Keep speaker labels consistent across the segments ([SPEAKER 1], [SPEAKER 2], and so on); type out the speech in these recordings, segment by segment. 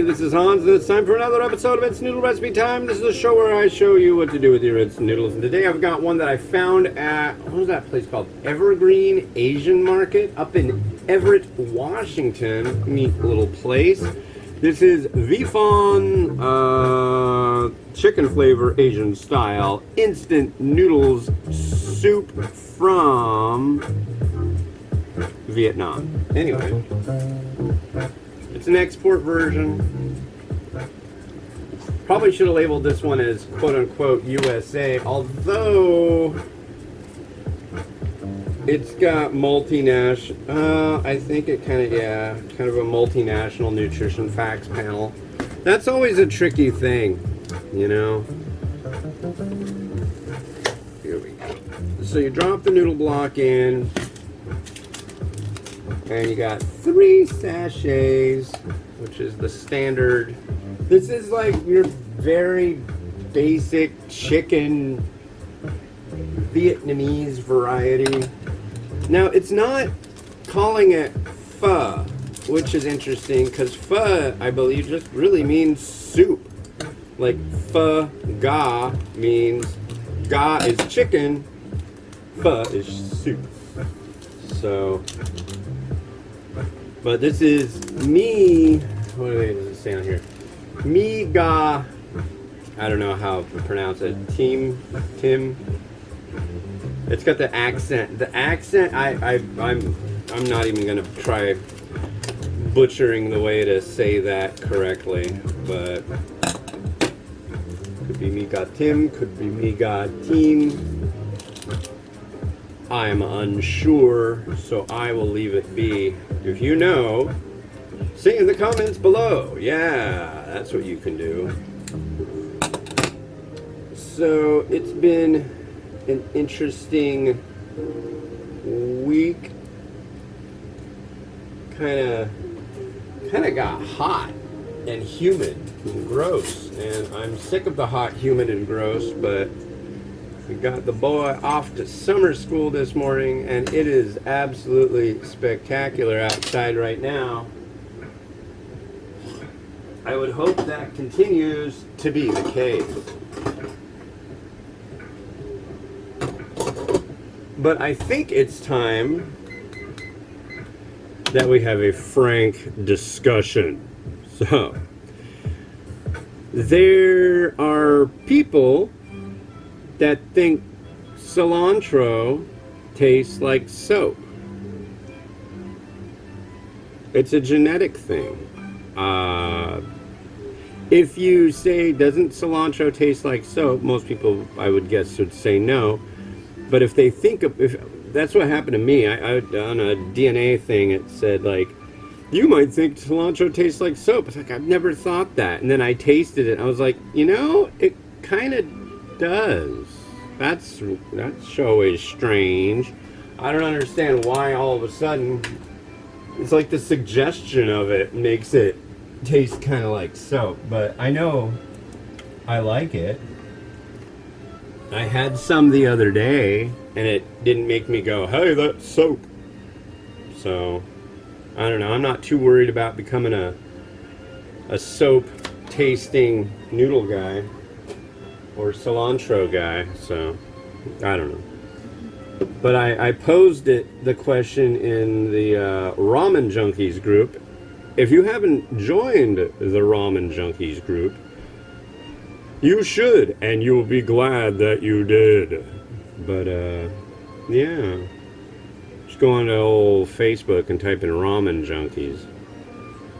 [SPEAKER 1] this is Hans, and it's time for another episode of It's Noodle Recipe Time. This is a show where I show you what to do with your instant noodles. And today I've got one that I found at, what was that place called? Evergreen Asian Market up in Everett, Washington. Neat little place. This is Vifon chicken flavor Asian style instant noodles soup from Vietnam. Anyway, it's an export version. Probably should have labeled this one as quote-unquote USA, although it's got multinational, I think it kind of a multinational nutrition facts panel. That's always a tricky thing, you know. Here we go. So you drop the noodle block in, and you got 3 sachets, which is the standard. This is like your very basic chicken Vietnamese variety. Now, it's not calling it pho, which is interesting, because pho, I believe, just really means soup. Like, pho ga means ga is chicken, pho is soup. So, but this is what does it say on here? Mi ga, I don't know how to pronounce it. Tim. It's got the accent. The accent, I'm not even gonna try butchering the way to say that correctly, but could be mi ga Tim, could be mi ga team. I'm unsure, so I will leave it be. If you know, say in the comments below. Yeah, that's what you can do. So it's been an interesting week. Kind of got hot and humid and gross, and I'm sick of the hot, humid, and gross, but we got the boy off to summer school this morning, and it is absolutely spectacular outside right now. I would hope that continues to be the case. But I think it's time that we have a frank discussion. So, there are people that think cilantro tastes like soap. It's a genetic thing. If you say, doesn't cilantro taste like soap, most people, I would guess, would say no. But if they think of, if that's what happened to me, I on a DNA thing, it said, like, you might think cilantro tastes like soap. It's like, I've never thought that. And then I tasted it, and I was like, you know, it kind of does. That's always strange. I don't understand why all of a sudden, it's like the suggestion of it makes it taste kind of like soap. But I know I like it. I had some the other day, and it didn't make me go, hey, that's soap. So, I don't know. I'm not too worried about becoming a soap-tasting noodle guy or cilantro guy. So, I don't know. But I posed the question in the Ramen Junkies group. If you haven't joined the Ramen Junkies group, you should, and you'll be glad that you did. But, yeah. Just go on to old Facebook and type in Ramen Junkies.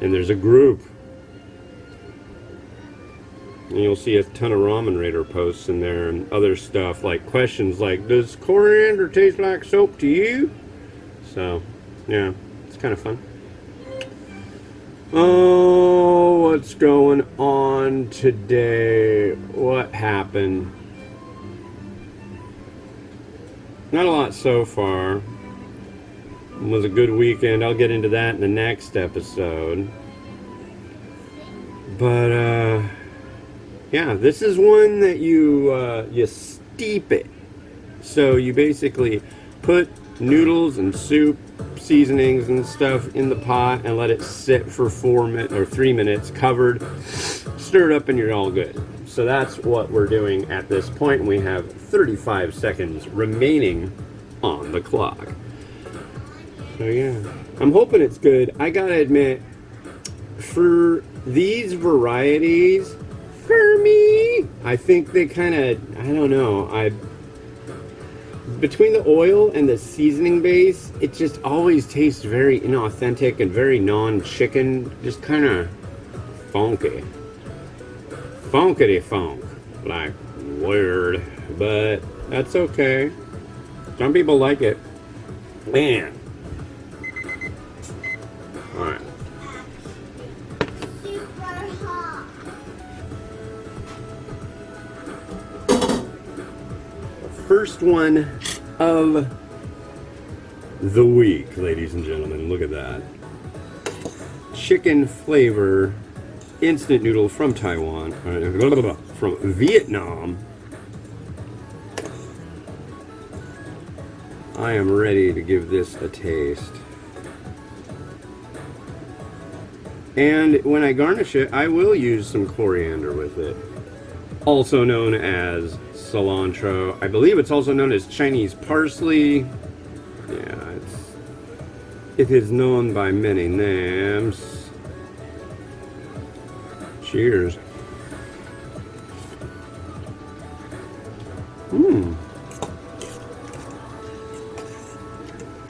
[SPEAKER 1] And there's a group. And you'll see a ton of Ramen Raider posts in there and other stuff, like questions like, does coriander taste like soap to you? So, yeah, it's kind of fun. Oh, what's going on today? What happened? Not a lot so far. It was a good weekend. I'll get into that in the next episode. But, yeah, this is one that you steep it. So you basically put noodles and soup seasonings and stuff in the pot and let it sit for 3 minutes covered. Stir it up and you're all good. So that's what we're doing at this point. We have 35 seconds remaining on the clock. So yeah, I'm hoping it's good. I gotta admit, for these varieties, for me, I think they kind of, I don't know, between the oil and the seasoning base, it just always tastes very inauthentic and very non-chicken, just kind of funky. Funkity funk. Like, weird. But that's okay. Some people like it. Man. Alright.
[SPEAKER 2] Super hot.
[SPEAKER 1] First one of the week, ladies and gentlemen. Look at that. Chicken flavor instant noodle from Taiwan, from Vietnam. I am ready to give this a taste. And when I garnish it, I will use some coriander with it. Also known as cilantro. I believe it's also known as Chinese parsley. Yeah, it is known by many names. Cheers.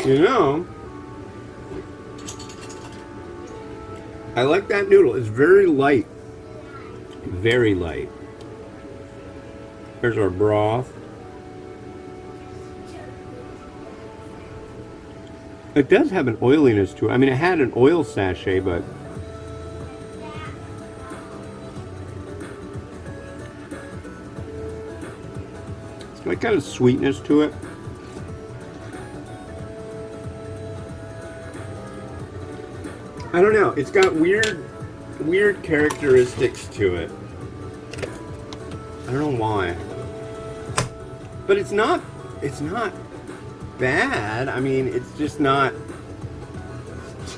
[SPEAKER 1] You know, I like that noodle. It's very light. Very light. Here's our broth. It does have an oiliness to it. I mean, it had an oil sachet, but it's got kind of sweetness to it. I don't know. It's got weird characteristics to it. I don't know why. But it's not bad. I mean, it's just not,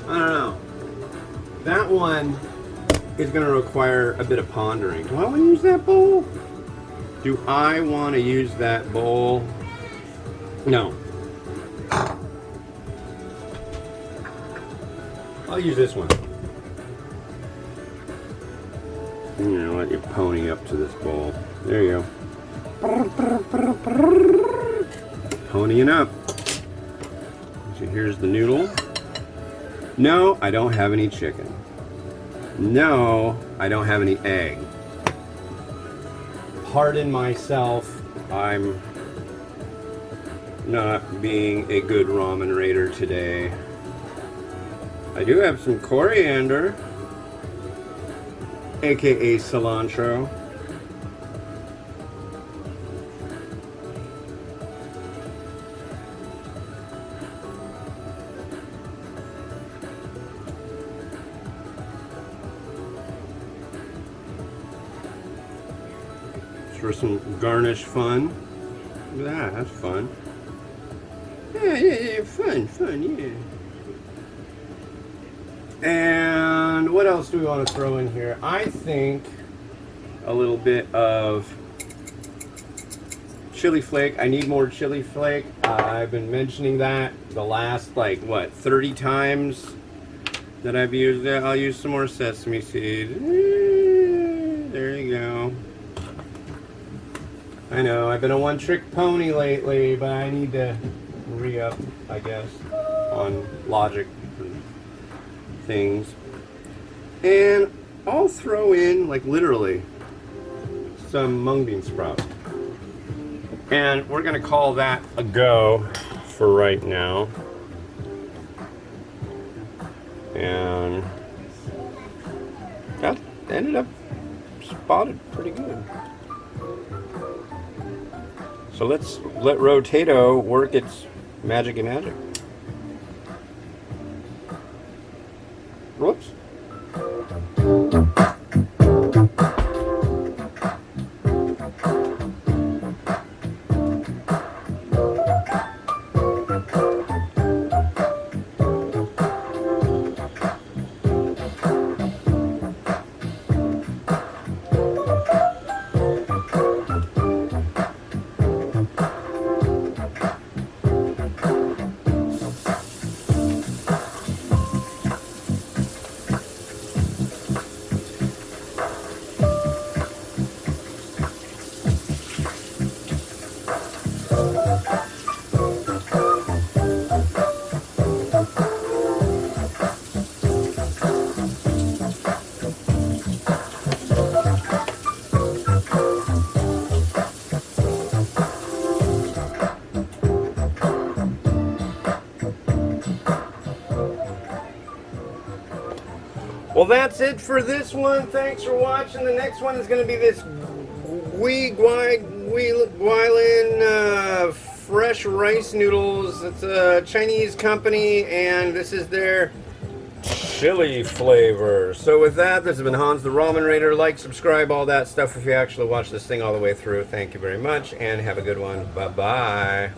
[SPEAKER 1] I don't know. That one is going to require a bit of pondering. Do I want to use that bowl? Do I want to use that bowl? No. I'll use this one. I'm going to let you pony up to this bowl. There you go. Ponying up. So here's the noodle. No, I don't have any chicken. No, I don't have any egg. Pardon myself. I'm not being a good ramen raider today. I do have some coriander, aka cilantro. For some garnish fun. Look at that, that's fun. Yeah, fun, yeah. And what else do we want to throw in here? I think a little bit of chili flake. I need more chili flake. I've been mentioning that the last, 30 times that I've used it. I'll use some more sesame seed. There you go. I know, I've been a one-trick pony lately, but I need to re-up, I guess, on logic and things. And I'll throw in, literally, some mung bean sprouts. And we're going to call that a go for right now. And that ended up spotted pretty good. So let's let Rotato work its magic. Whoops. that's it for this one. Thanks for watching. The next one is going to be this Guilin fresh rice noodles. It's a Chinese company, and this is their chili flavor. So with that, this has been Hans the Ramen Raider. Like, subscribe, all that stuff if you actually watch this thing all the way through. Thank you very much, and have a good one. Bye-bye.